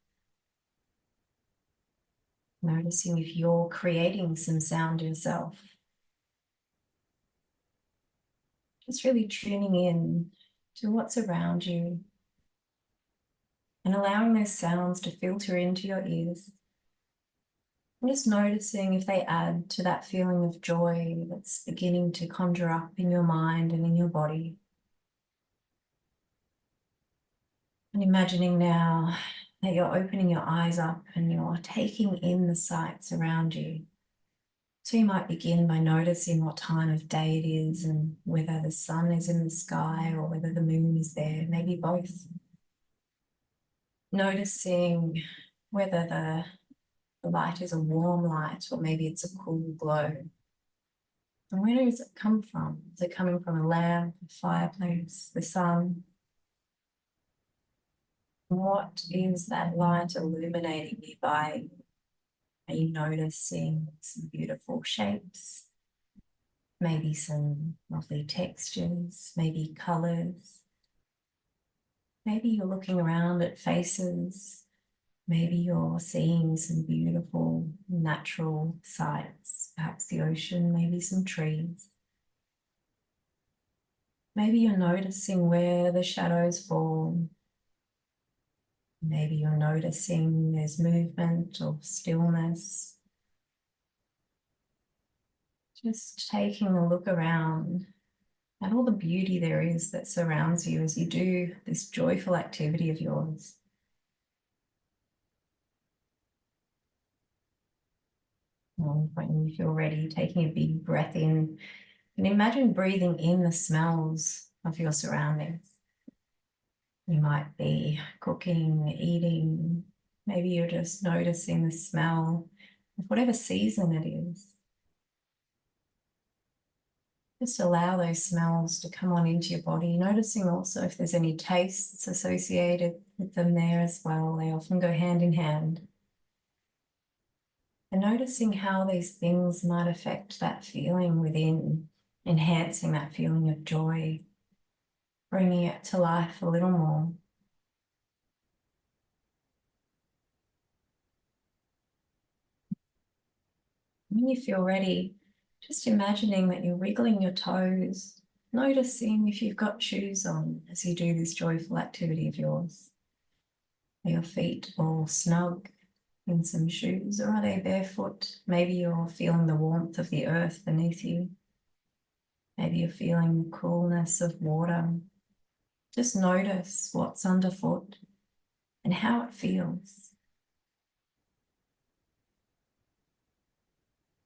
noticing if you're creating some sound yourself. Just really tuning in to what's around you and allowing those sounds to filter into your ears. And just noticing if they add to that feeling of joy that's beginning to conjure up in your mind and in your body. And imagining now that you're opening your eyes up and you're taking in the sights around you. So you might begin by noticing what time of day it is and whether the sun is in the sky or whether the moon is there, maybe both. Noticing whether the light is a warm light or maybe it's a cool glow. And where does it come from? Is it coming from a lamp, a fireplace, the sun? What is that light illuminating nearby? Are you noticing some beautiful shapes? Maybe some lovely textures, maybe colors. Maybe you're looking around at faces. Maybe you're seeing some beautiful natural sights, perhaps the ocean, maybe some trees. Maybe you're noticing where the shadows fall. Maybe you're noticing there's movement or stillness. Just taking a look around at all the beauty there is that surrounds you as you do this joyful activity of yours. And when you feel ready, taking a big breath in, and imagine breathing in the smells of your surroundings. You might be cooking, eating, maybe you're just noticing the smell of whatever season it is. Just allow those smells to come on into your body, noticing also if there's any tastes associated with them there as well. They often go hand in hand. And noticing how these things might affect that feeling within, enhancing that feeling of joy, bringing it to life a little more. When you feel ready, just imagining that you're wiggling your toes, noticing if you've got shoes on as you do this joyful activity of yours. Are your feet all snug in some shoes, or are they barefoot? Maybe you're feeling the warmth of the earth beneath you. Maybe you're feeling the coolness of water. Just notice what's underfoot and how it feels.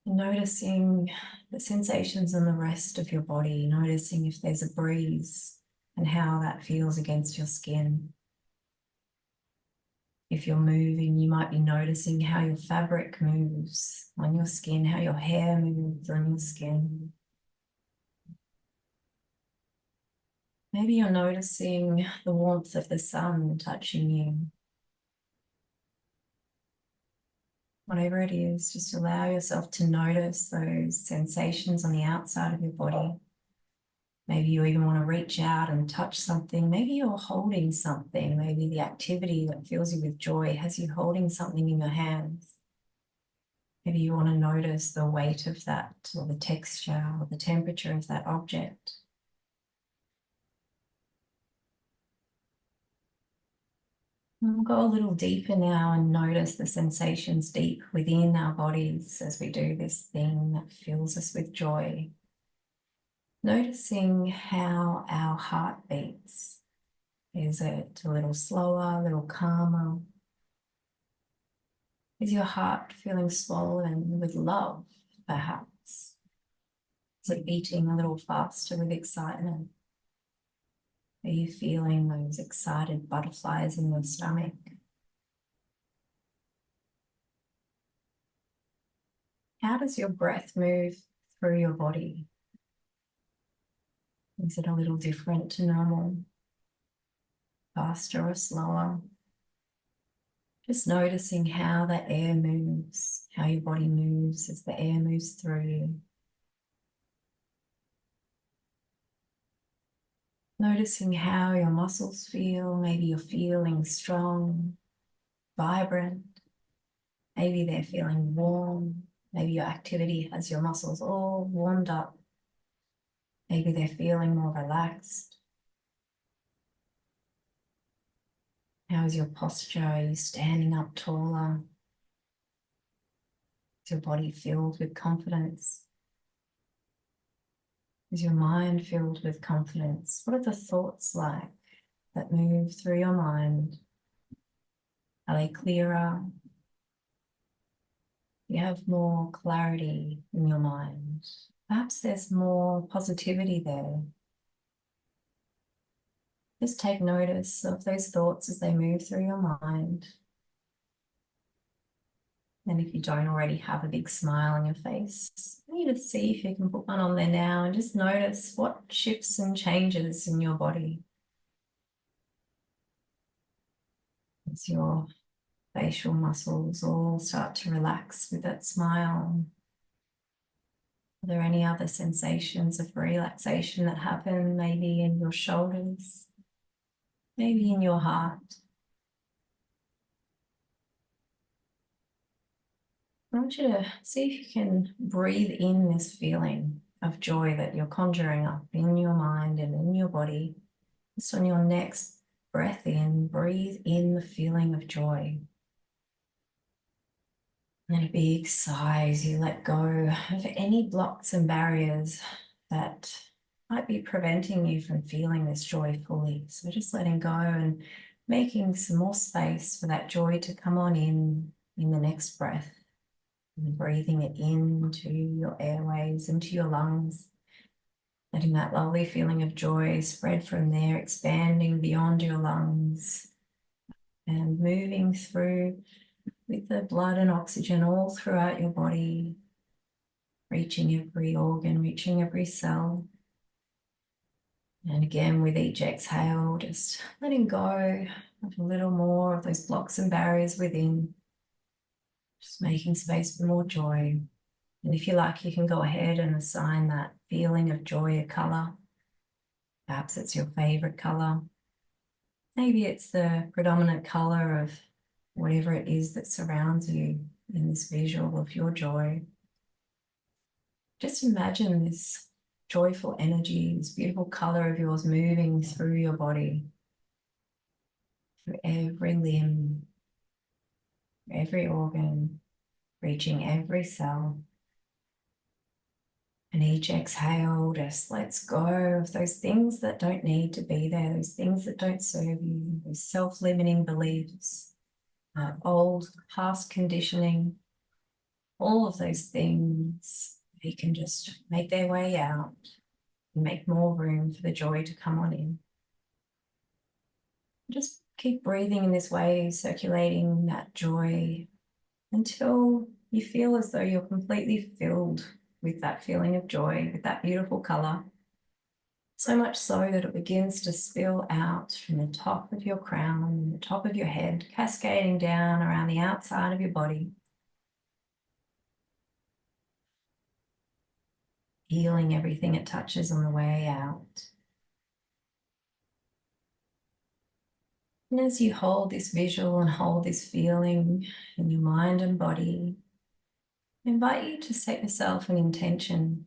Noticing the sensations in the rest of your body, noticing if there's a breeze and how that feels against your skin. If you're moving, you might be noticing how your fabric moves on your skin, how your hair moves on your skin. Maybe you're noticing the warmth of the sun touching you. Whatever it is, just allow yourself to notice those sensations on the outside of your body. Maybe you even want to reach out and touch something. Maybe you're holding something. Maybe the activity that fills you with joy has you holding something in your hands. Maybe you want to notice the weight of that, or the texture, or the temperature of that object. And we'll go a little deeper now and notice the sensations deep within our bodies as we do this thing that fills us with joy. Noticing how our heart beats. Is it a little slower, a little calmer? Is your heart feeling swollen with love, perhaps? Is it beating a little faster with excitement? Are you feeling those excited butterflies in your stomach? How does your breath move through your body? Is it a little different to normal? Faster or slower? Just noticing how the air moves, how your body moves as the air moves through you. Noticing how your muscles feel. Maybe you're feeling strong, vibrant. Maybe they're feeling warm. Maybe your activity has your muscles all warmed up. Maybe they're feeling more relaxed. How is your posture? Are you standing up taller? Is your body filled with confidence? Is your mind filled with confidence? What are the thoughts like that move through your mind? Are they clearer? You have more clarity in your mind. Perhaps there's more positivity there. Just take notice of those thoughts as they move through your mind. And if you don't already have a big smile on your face, you just see if you can put one on there now and just notice what shifts and changes in your body as your facial muscles all start to relax with that smile. Are there any other sensations of relaxation that happen, maybe in your shoulders, maybe in your heart? I want you to see if you can breathe in this feeling of joy that you're conjuring up in your mind and in your body. Just on your next breath in, breathe in the feeling of joy. And then a big sigh as you let go of any blocks and barriers that might be preventing you from feeling this joy fully. So just letting go and making some more space for that joy to come on in the next breath. And breathing it into your airways, into your lungs. Letting that lovely feeling of joy spread from there, expanding beyond your lungs and moving through with the blood and oxygen all throughout your body, reaching every organ, reaching every cell. And again, with each exhale, just letting go of a little more of those blocks and barriers within, just making space for more joy. And if you like, you can go ahead and assign that feeling of joy a color. Perhaps it's your favorite color. Maybe it's the predominant color of whatever it is that surrounds you in this visual of your joy. Just imagine this joyful energy, this beautiful color of yours moving through your body, through every limb, every organ, reaching every cell. And each exhale just lets go of those things that don't need to be there, those things that don't serve you, those self-limiting beliefs, old past conditioning, all of those things, they can just make their way out and make more room for the joy to come on in. Just Keep breathing in this way, circulating that joy until you feel as though you're completely filled with that feeling of joy, with that beautiful color. So much so that it begins to spill out from the top of your crown, the top of your head, cascading down around the outside of your body, healing everything it touches on the way out. And as you hold this visual and hold this feeling in your mind and body, I invite you to set yourself an intention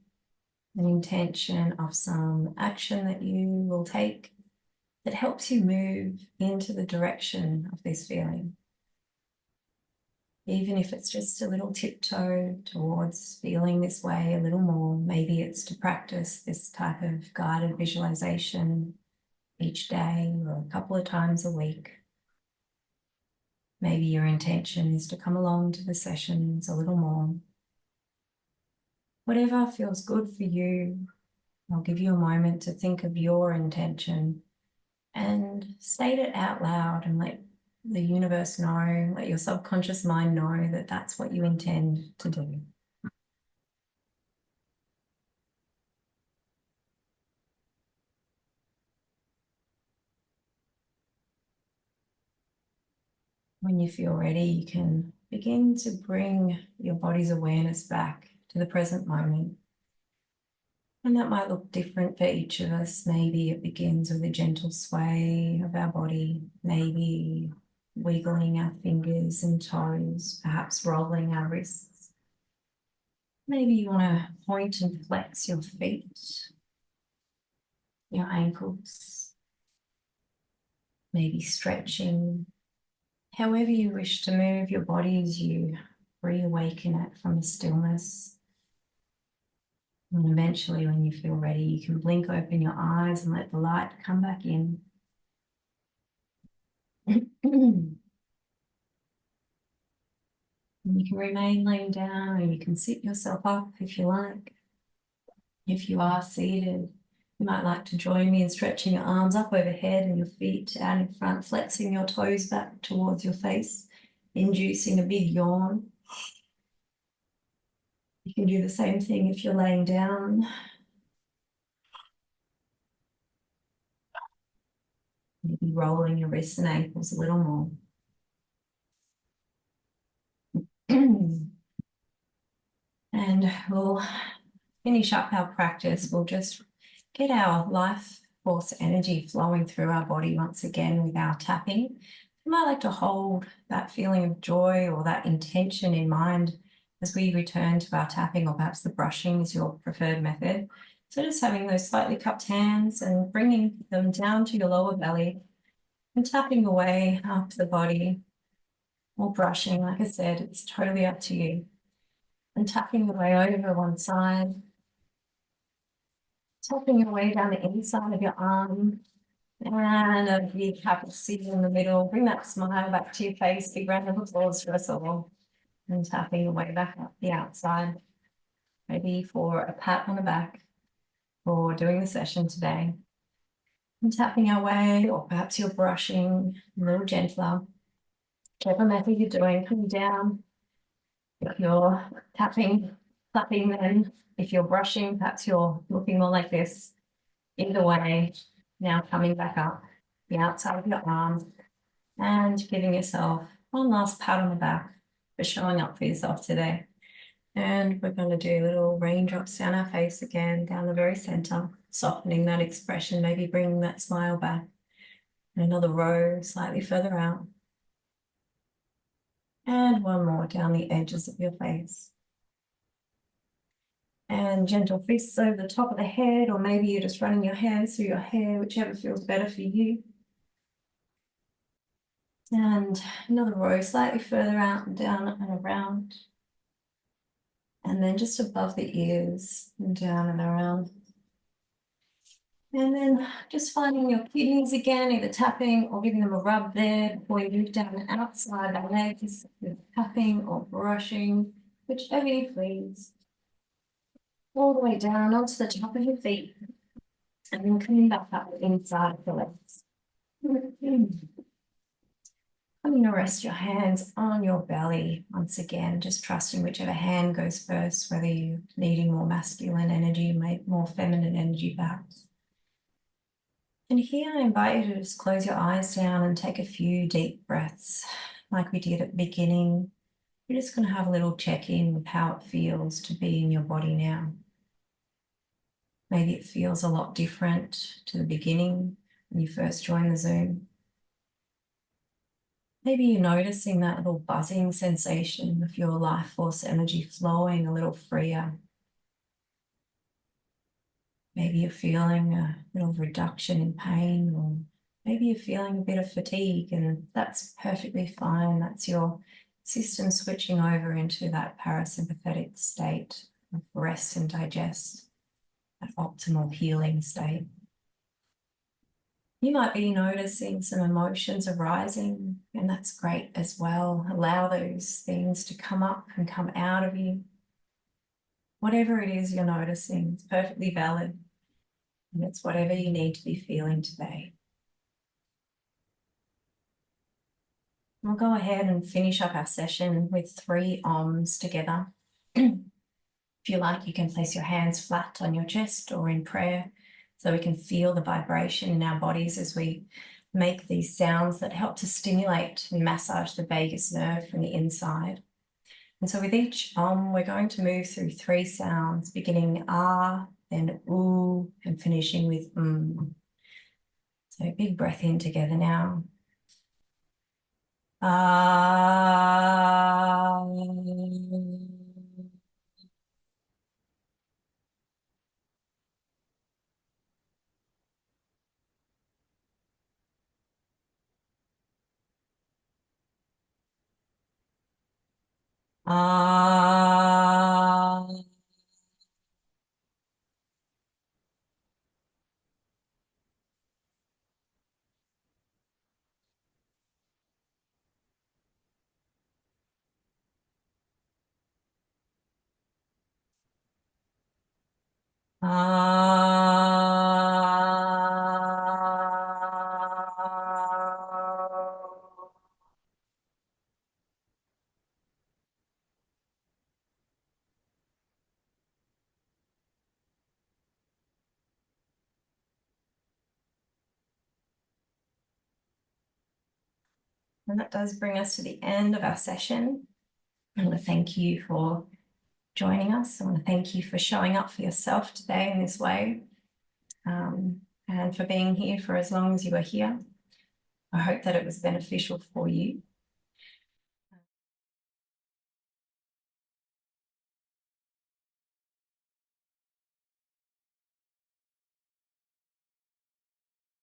of some action that you will take that helps you move into the direction of this feeling. Even if it's just a little tiptoe towards feeling this way a little more, maybe it's to practice this type of guided visualization each day or a couple of times a week. Maybe your intention is to come along to the sessions a little more. Whatever feels good for you, I'll give you a moment to think of your intention and state it out loud and let the universe know, let your subconscious mind know that that's what you intend to do. When you feel ready, you can begin to bring your body's awareness back to the present moment. And that might look different for each of us. Maybe it begins with a gentle sway of our body, maybe wiggling our fingers and toes, perhaps rolling our wrists. Maybe you want to point and flex your feet, your ankles, maybe stretching. However you wish to move your body as you reawaken it from the stillness. And eventually, when you feel ready, you can blink open your eyes and let the light come back in. You can remain laying down, or you can sit yourself up if you like. If you are seated, you might like to join me in stretching your arms up overhead and your feet out in front, flexing your toes back towards your face, inducing a big yawn. You can do the same thing if you're laying down. Maybe rolling your wrists and ankles a little more. And we'll finish up our practice. We'll just get our life force energy flowing through our body once again with our tapping. You might like to hold that feeling of joy or that intention in mind as we return to our tapping, or perhaps the brushing is your preferred method. So just having those slightly cupped hands and bringing them down to your lower belly and tapping away up the body, or brushing. Like I said, it's totally up to you. And tapping away over one side, tapping away down the inside of your arm, and a big happy C in the middle. Bring that smile back to your face. Big round of applause for us all. And tapping away back up the outside, maybe for a pat on the back for doing the session today. And tapping our way, or perhaps you're brushing a little gentler. Whichever method you're doing, coming down. If you're tapping, clapping, then if you're brushing, perhaps you're looking more like this. Either way, now coming back up the outside of your arm and giving yourself one last pat on the back for showing up for yourself today. And we're going to do little raindrops down our face again, down the very center, softening that expression, maybe bringing that smile back. And another row slightly further out. And one more down the edges of your face. And gentle fists over the top of the head, or maybe you're just running your hands through your hair, whichever feels better for you. And another row slightly further out and down and around. And then just above the ears and down and around. And then just finding your kidneys again, either tapping or giving them a rub there before you move down the outside of the legs, with tapping or brushing, whichever you please. All the way down onto the top of your feet. And then coming back up the inside of the legs. I'm going to rest your hands on your belly once again, just trusting whichever hand goes first, whether you're needing more masculine energy, more feminine energy perhaps. And here I invite you to just close your eyes down and take a few deep breaths like we did at the beginning. You're just going to have a little check-in with how it feels to be in your body now. Maybe it feels a lot different to the beginning when you first joined the Zoom. Maybe you're noticing that little buzzing sensation of your life force energy flowing a little freer. Maybe you're feeling a little reduction in pain, or maybe you're feeling a bit of fatigue, and that's perfectly fine. That's your system switching over into that parasympathetic state of rest and digest, that optimal healing state. You might be noticing some emotions arising, and that's great as well. Allow those things to come up and come out of you. Whatever it is you're noticing, it's perfectly valid, and it's whatever you need to be feeling today. We'll go ahead and finish up our session with 3 OMs together. If you like, you can place your hands flat on your chest or in prayer, so we can feel the vibration in our bodies as we make these sounds that help to stimulate and massage the vagus nerve from the inside. And so with each we're going to move through 3 sounds, beginning ah, then ooh, and finishing with So big breath in together now. Ah. Ah. And that does bring us to the end of our session. I want to thank you for joining us. I want to thank you for showing up for yourself today in this way, and for being here for as long as you were here. I hope that it was beneficial for you.